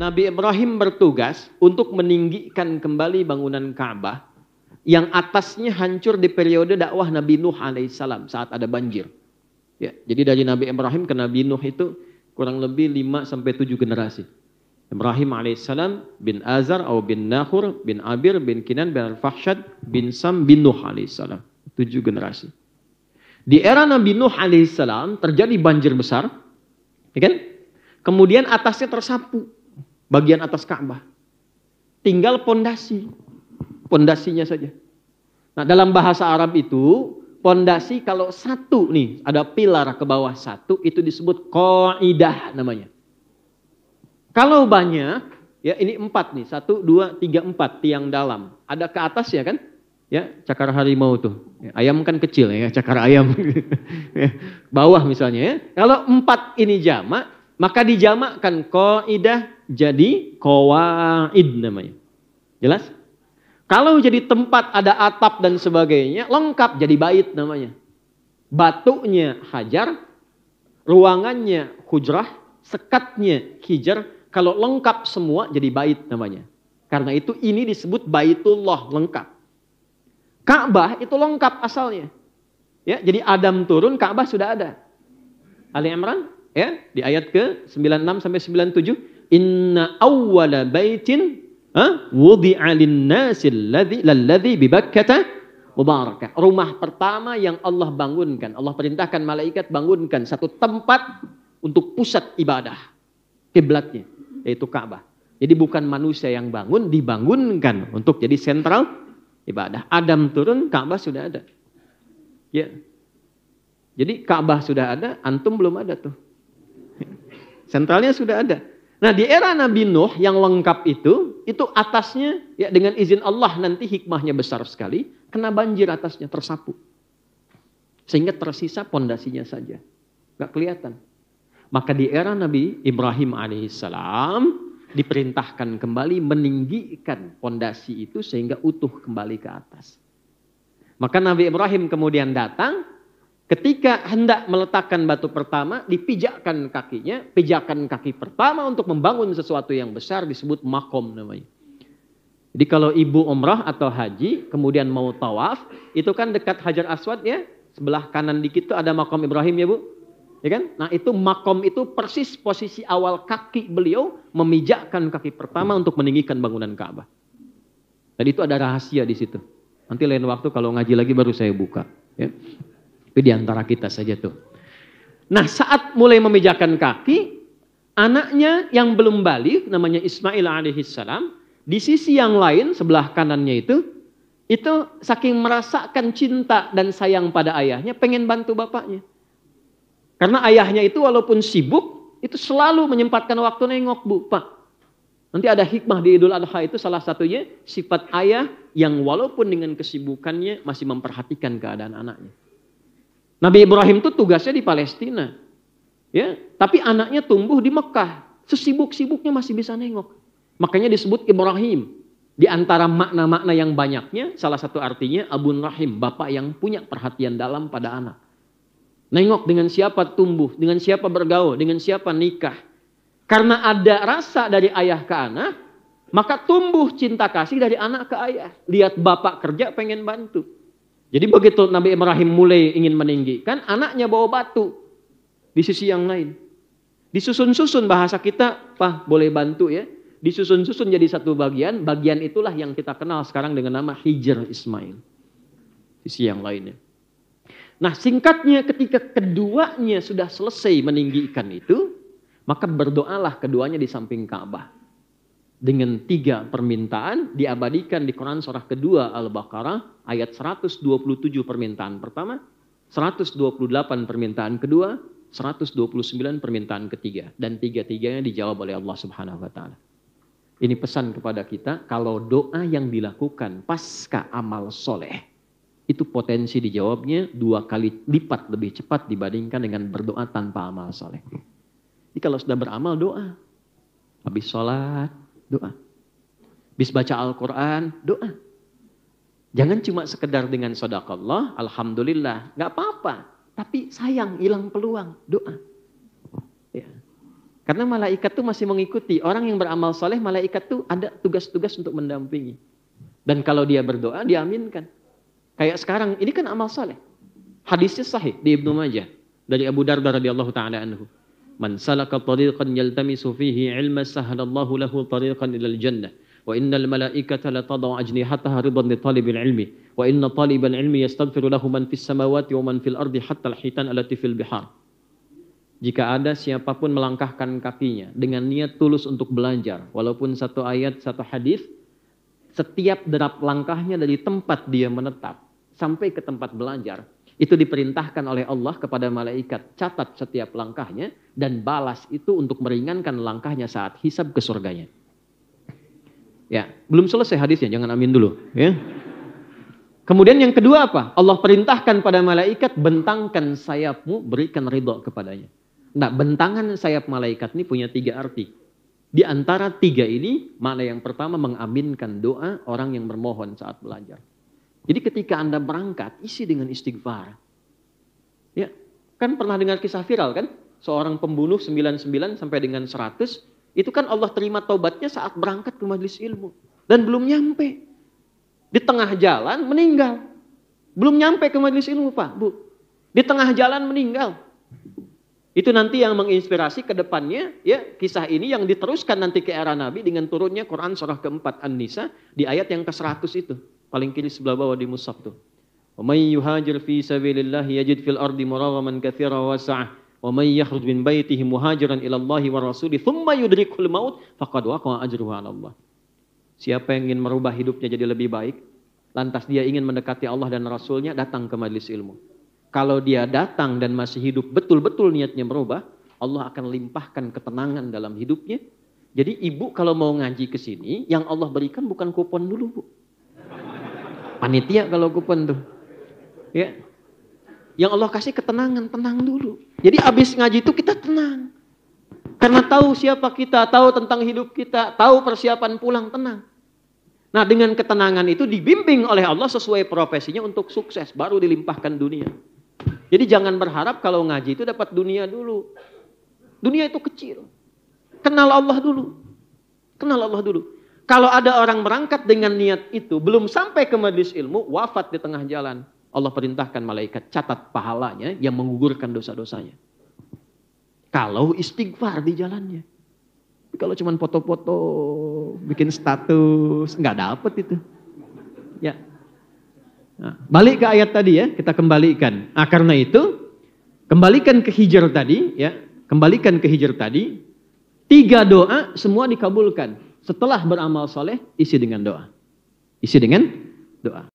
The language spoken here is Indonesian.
Nabi Ibrahim bertugas untuk meninggikan kembali bangunan Ka'bah yang atasnya hancur di periode dakwah Nabi Nuh alaihissalam saat ada banjir. Ya, jadi dari Nabi Ibrahim ke Nabi Nuh itu kurang lebih 5-7 generasi. Ibrahim alaihissalam bin Azar atau bin Nahur bin Abir bin Kinan bin Al-Fahsyad bin Sam bin Nuh alaihissalam. 7 generasi. Di era Nabi Nuh alaihissalam terjadi banjir besar, ya kan? Kemudian atasnya tersapu, bagian atas Ka'bah. Tinggal pondasinya saja. Nah, dalam bahasa Arab itu, pondasi kalau satu nih, ada pilar ke bawah satu, itu disebut qaidah namanya. Kalau banyak, ya ini 4 nih, 1, 2, 3, 4 tiang dalam. Ada ke atas ya kan? Ya, cakar harimau tuh. Ayam kan kecil ya, cakar ayam. Bawah misalnya ya. Kalau 4 ini jamak, maka dijamakkan qaidah jadi qawaid namanya. Jelas? Kalau jadi tempat ada atap dan sebagainya, lengkap jadi bait namanya. Batunya hajar, ruangannya hujrah, sekatnya hijar, kalau lengkap semua jadi bait namanya. Karena itu ini disebut Baitullah lengkap. Ka'bah itu lengkap asalnya. Ya, jadi Adam turun, Ka'bah sudah ada. Ali Imran ya, di ayat ke 96 sampai 97, inna awwala baitin wudi'a lin-nasi alladzi bi Bakkah mubarakah. Rumah pertama yang Allah bangunkan, Allah perintahkan malaikat bangunkan satu tempat untuk pusat ibadah, kiblatnya, yaitu Ka'bah. Jadi bukan manusia yang bangun, dibangunkan untuk jadi sentral ibadah. Adam turun, Ka'bah sudah ada. Ya. Jadi Ka'bah sudah ada, antum belum ada tuh. Sentralnya sudah ada. Nah, di era Nabi Nuh yang lengkap itu atasnya ya dengan izin Allah nanti hikmahnya besar sekali, kena banjir atasnya tersapu. Sehingga tersisa pondasinya saja. Enggak kelihatan. Maka di era Nabi Ibrahim alaihissalam diperintahkan kembali meninggikan pondasi itu sehingga utuh kembali ke atas. Maka Nabi Ibrahim kemudian datang, ketika hendak meletakkan batu pertama, dipijakkan kakinya, pijakan kaki pertama untuk membangun sesuatu yang besar disebut makom namanya. Jadi kalau ibu umrah atau haji kemudian mau tawaf, itu kan dekat Hajar Aswad ya, sebelah kanan dikit itu ada makom Ibrahim ya Bu. Ya kan? Nah itu makom itu persis posisi awal kaki beliau memijakkan kaki pertama untuk meninggikan bangunan Ka'bah. Jadi itu ada rahasia di situ. Nanti lain waktu kalau ngaji lagi baru saya buka. Ya. Tapi di antara kita saja tuh. Nah saat mulai memijakkan kaki, anaknya yang belum balik namanya Ismail alaihissalam, di sisi yang lain sebelah kanannya itu saking merasakan cinta dan sayang pada ayahnya, pengen bantu bapaknya. Karena ayahnya itu walaupun sibuk, itu selalu menyempatkan waktu nengok, Bu, Pak. Nanti ada hikmah di Idul Adha itu salah satunya sifat ayah yang walaupun dengan kesibukannya masih memperhatikan keadaan anaknya. Nabi Ibrahim itu tugasnya di Palestina. Ya, tapi anaknya tumbuh di Mekah. Sesibuk-sibuknya masih bisa nengok. Makanya disebut Ibrahim. Di antara makna-makna yang banyaknya, salah satu artinya Abun Rahim, bapak yang punya perhatian dalam pada anak. Nengok dengan siapa tumbuh, dengan siapa bergaul, dengan siapa nikah. Karena ada rasa dari ayah ke anak, maka tumbuh cinta kasih dari anak ke ayah. Lihat bapak kerja pengen bantu. Jadi begitu Nabi Ibrahim mulai ingin meninggikan, anaknya bawa batu di sisi yang lain. Disusun-susun bahasa kita, Pak boleh bantu ya. Disusun-susun jadi satu bagian, bagian itulah yang kita kenal sekarang dengan nama Hijr Ismail. Sisi yang lainnya. Nah singkatnya ketika keduanya sudah selesai meninggikan itu, maka berdoalah keduanya di samping Ka'bah. Dengan 3 permintaan diabadikan di Quran surah kedua Al-Baqarah ayat 127 permintaan pertama, 128 permintaan kedua, 129 permintaan ketiga. Dan 3-tiganya dijawab oleh Allah Subhanahu wa Ta'ala. Ini pesan kepada kita, kalau doa yang dilakukan pasca amal soleh, itu potensi dijawabnya 2 kali lipat lebih cepat dibandingkan dengan berdoa tanpa amal soleh. Jadi kalau sudah beramal doa, habis sholat doa, habis baca Al-Quran doa. Jangan cuma sekedar dengan sedekah, alhamdulillah, nggak apa-apa. Tapi sayang hilang peluang doa. Ya. Karena malaikat tuh masih mengikuti. Orang yang beramal soleh, malaikat tuh ada tugas-tugas untuk mendampingi. Dan kalau dia berdoa, diaminkan. Kayak sekarang, ini kan amal soleh. Hadisnya sahih di Ibnu Majah. Dari Abu Darda radhiyallahu ta'ala anhu. Man salaka tariqan yaltamisu fihi ilma sahhalallahu lahu tariqan ilal jannah. Wa innal malaikata la tadau ajnihataha ridan li talibil ilmi. Wa inna talibal ilmi yastaghfiru lahu man fis samawati wa man fil ardi hatta al-hitan allati fil bihar. Jika ada siapapun melangkahkan kakinya dengan niat tulus untuk belajar, walaupun satu ayat, satu hadis, setiap derap langkahnya dari tempat dia menetap sampai ke tempat belajar, itu diperintahkan oleh Allah kepada malaikat, catat setiap langkahnya dan balas itu untuk meringankan langkahnya saat hisab ke surganya. Ya, belum selesai hadisnya, jangan amin dulu. Ya. Kemudian yang kedua apa? Allah perintahkan pada malaikat, bentangkan sayapmu, berikan ridho kepadanya. Nah, bentangan sayap malaikat ini punya 3 arti. Di antara 3 ini, makna yang pertama mengaminkan doa orang yang bermohon saat belajar. Jadi ketika Anda berangkat, isi dengan istighfar. Ya, kan pernah dengar kisah viral kan? Seorang pembunuh 99 sampai dengan 100, itu kan Allah terima taubatnya saat berangkat ke majelis ilmu. Dan belum nyampe. Di tengah jalan meninggal. Belum nyampe ke majelis ilmu, Pak, Bu. Di tengah jalan meninggal. Itu nanti yang menginspirasi ke depannya, ya, kisah ini yang diteruskan nanti ke era Nabi dengan turunnya Quran surah keempat An-Nisa di ayat yang ke-100 itu. Paling kiri sebelah bawah di mushaf tuh. Wa may yuhajir fi sabilillah yajid fil ardi muragaman katsiran wa sa'ah. Wa may yakhruj min baitihi muhajiran ila Allah wa rasuli thumma yudrikul maut faqad waqa'a ajruhu 'ala Allah. Siapa yang ingin merubah hidupnya jadi lebih baik, lantas dia ingin mendekati Allah dan Rasulnya, datang ke majelis ilmu. Kalau dia datang dan masih hidup betul-betul niatnya merubah, Allah akan limpahkan ketenangan dalam hidupnya. Jadi ibu kalau mau ngaji ke sini, yang Allah berikan bukan kupon dulu, Bu. Panitia kalau kupon tuh. Ya. Yang Allah kasih ketenangan, tenang dulu. Jadi abis ngaji itu kita tenang. Karena tahu siapa kita, tahu tentang hidup kita, tahu persiapan pulang, tenang. Nah, dengan ketenangan itu dibimbing oleh Allah sesuai profesinya untuk sukses, baru dilimpahkan dunia. Jadi jangan berharap kalau ngaji itu dapat dunia dulu. Dunia itu kecil. Kenal Allah dulu. Kenal Allah dulu. Kalau ada orang berangkat dengan niat itu, belum sampai ke majelis ilmu, wafat di tengah jalan. Allah perintahkan malaikat, catat pahalanya yang menggugurkan dosa-dosanya. Kalau istighfar di jalannya. Kalau cuma foto-foto, bikin status, nggak dapet itu. Ya. Nah, balik ke ayat tadi ya, kita kembalikan. Nah, karena itu, kembalikan ke Hijr tadi, ya, kembalikan ke Hijr tadi, 3 doa semua dikabulkan. Setelah beramal soleh, isi dengan doa. Isi dengan doa.